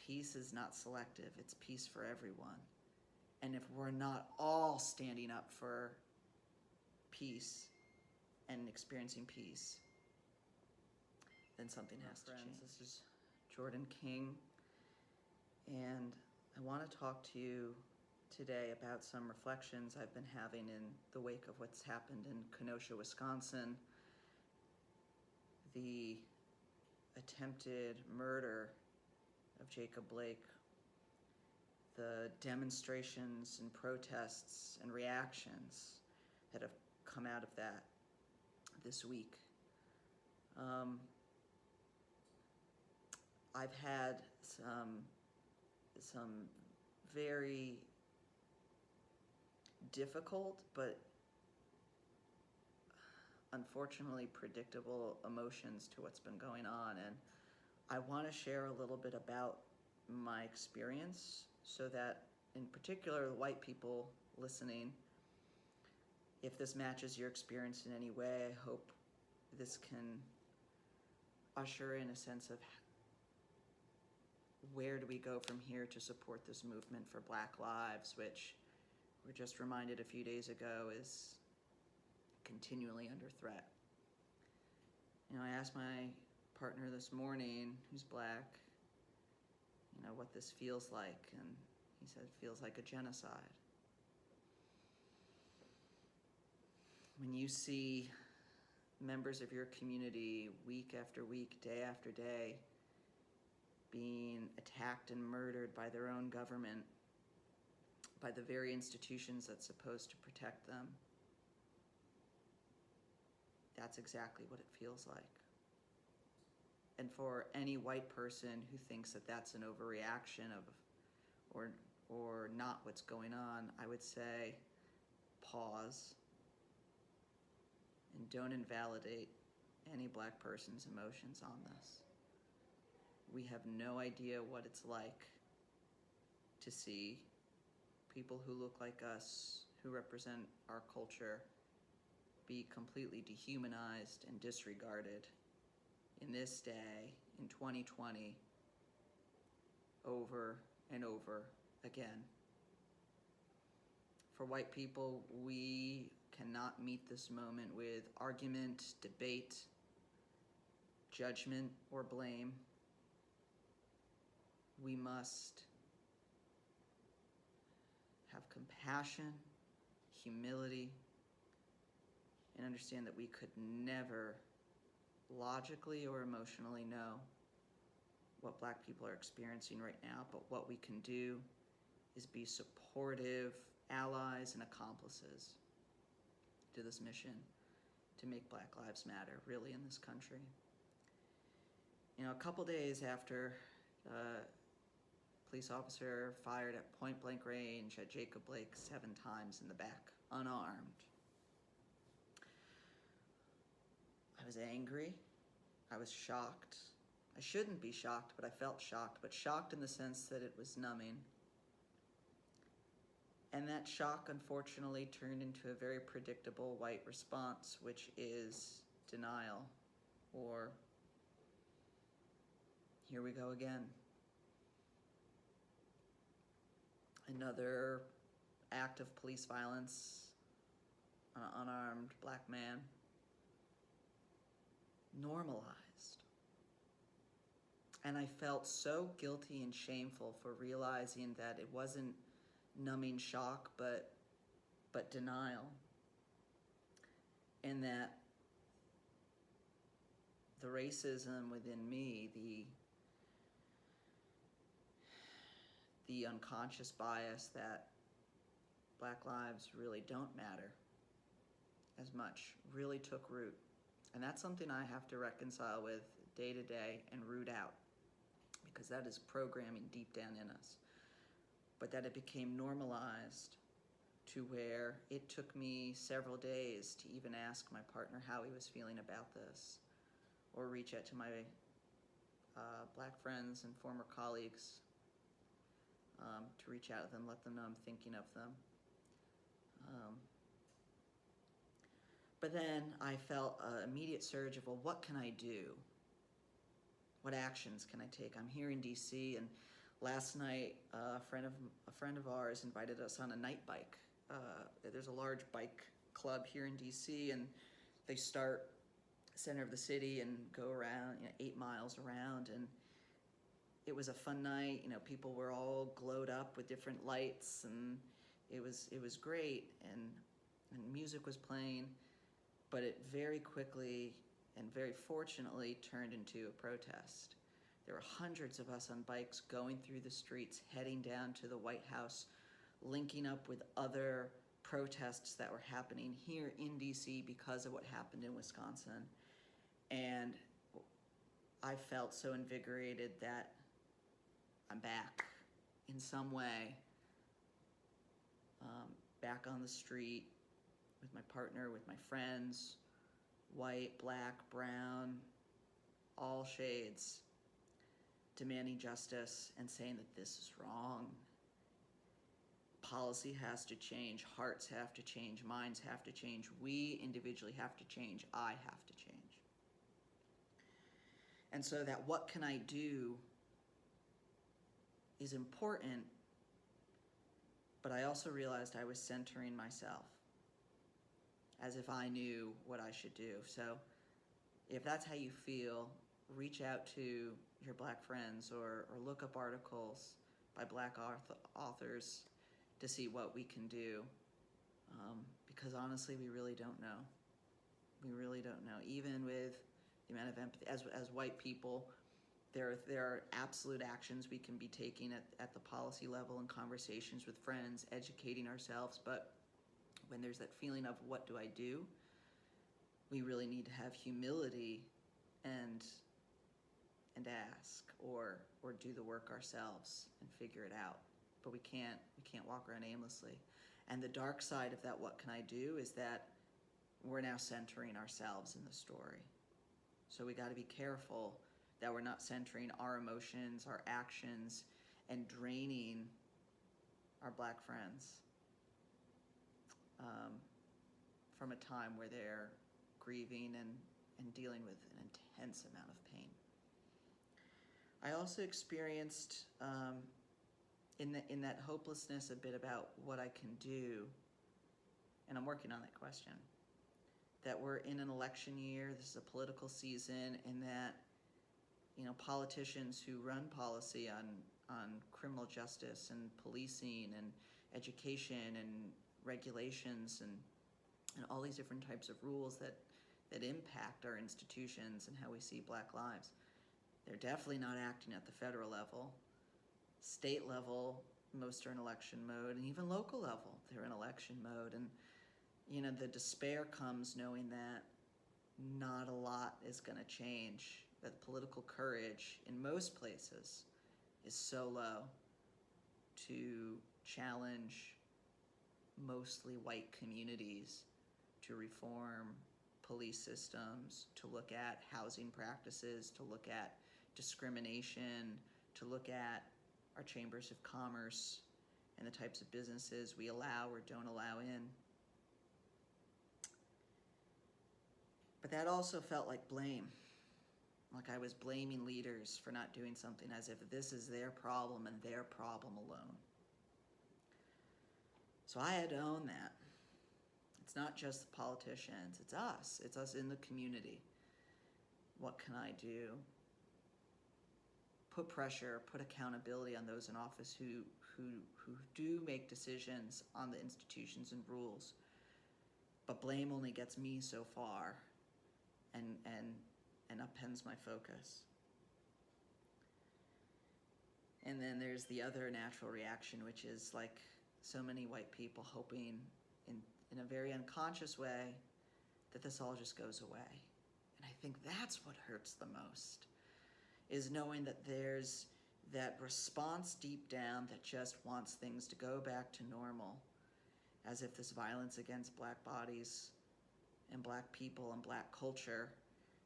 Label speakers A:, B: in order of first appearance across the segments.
A: peace is not selective, it's peace for everyone. And if we're not all standing up for peace and experiencing peace, then something has to change. This is Jordan King, and I want to talk to you today about some reflections I've been having in the wake of what's happened in Kenosha, Wisconsin, the attempted murder of Jacob Blake, the demonstrations and protests and reactions that have come out of that this week. I've had some very difficult but unfortunately predictable emotions to what's been going on, and I want to share a little bit about my experience so that, in particular, the white people listening, if this matches your experience in any way, I hope this can usher in a sense of where do we go from here to support this movement for Black lives, which we're just reminded a few days ago is continually under threat. You know, I asked my partner this morning, who's Black, what this feels like, and he said it feels like a genocide. When you see members of your community week after week, day after day, being attacked and murdered by their own government, by the very institutions that's supposed to protect them, that's exactly what it feels like. And for any white person who thinks that that's an overreaction or not what's going on, I would say pause and don't invalidate any Black person's emotions on this. We have no idea what it's like to see people who look like us, who represent our culture, be completely dehumanized and disregarded in this day, in 2020, over and over again. For white people, we cannot meet this moment with argument, debate, judgment, or blame. We must have compassion, humility, and understand that we could never logically or emotionally know what Black people are experiencing right now, but what we can do is be supportive allies and accomplices to this mission to make Black lives matter, really, in this country. A couple days after police officer fired at point blank range at Jacob Blake 7 times in the back, unarmed. I was angry, I was shocked. I shouldn't be shocked, but I felt shocked, but shocked in the sense that it was numbing. And that shock, unfortunately, turned into a very predictable white response, which is denial, or here we go again. Another act of police violence on an unarmed Black man. Normalized. And I felt so guilty and shameful for realizing that it wasn't numbing shock, but denial. And that the racism within me, the unconscious bias that Black lives really don't matter as much, really took root. And that's something I have to reconcile with day to day and root out, because that is programming deep down in us. But that it became normalized to where it took me several days to even ask my partner how he was feeling about this, or reach out to my Black friends and former colleagues to reach out to them, let them know I'm thinking of them. But then I felt an immediate surge of, well, what can I do? What actions can I take? I'm here in DC, and Last night, a friend of ours invited us on a night bike. There's a large bike club here in DC, and they start center of the city and go around, 8 miles around. And it was a fun night. People were all glowed up with different lights, and it was great. And music was playing, but it very quickly and very fortunately turned into a protest. There were hundreds of us on bikes going through the streets, heading down to the White House, linking up with other protests that were happening here in DC because of what happened in Wisconsin. And I felt so invigorated that I'm back in some way, back on the street with my partner, with my friends, white, black, brown, all shades, demanding justice and saying that this is wrong. Policy has to change, hearts have to change, minds have to change, we individually have to change, I have to change. And so that what can I do is important, but I also realized I was centering myself as if I knew what I should do. So if that's how you feel, reach out to your Black friends or look up articles by Black authors to see what we can do. Because honestly, we really don't know. We really don't know. Even with the amount of empathy, as white people, there are absolute actions we can be taking at the policy level in conversations with friends, educating ourselves. But when there's that feeling of what do I do, we really need to have humility and ask or do the work ourselves and figure it out. But we can't walk around aimlessly. And the dark side of that what can I do is that we're now centering ourselves in the story. So we got to be careful that we're not centering our emotions, our actions, and draining our Black friends from a time where they're grieving and dealing with an intense amount of pain. I also experienced in that hopelessness a bit about what I can do, and I'm working on that question, that we're in an election year, this is a political season, and that politicians who run policy on criminal justice and policing and education and regulations and all these different types of rules that impact our institutions and how we see Black lives. They're definitely not acting at the federal level. State level, most are in election mode, and even local level, they're in election mode. And the despair comes knowing that not a lot is going to change, that the political courage in most places is so low to challenge mostly white communities to reform police systems, to look at housing practices, to look at discrimination, to look at our chambers of commerce and the types of businesses we allow or don't allow in. But that also felt like blame. Like I was blaming leaders for not doing something as if this is their problem and their problem alone. So I had to own that. It's not just the politicians, it's us. It's us in the community. What can I do? Put pressure, put accountability on those in office who do make decisions on the institutions and rules. But blame only gets me so far and upends my focus. And then there's the other natural reaction, which is like so many white people hoping in a very unconscious way that this all just goes away. And I think that's what hurts the most, is knowing that there's that response deep down that just wants things to go back to normal, as if this violence against Black bodies and Black people and Black culture,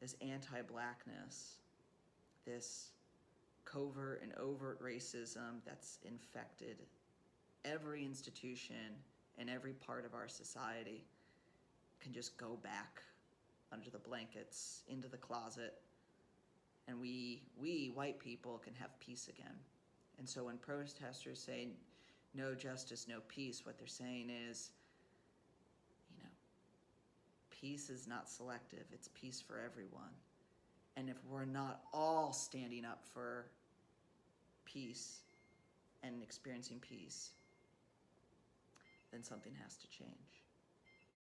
A: this anti-Blackness, this covert and overt racism that's infected every institution and every part of our society, can just go back under the blankets, into the closet, and we white people can have peace again. And so when protesters say no justice, no peace, what they're saying is, peace is not selective. It's peace for everyone. And if we're not all standing up for peace and experiencing peace, then something has to change.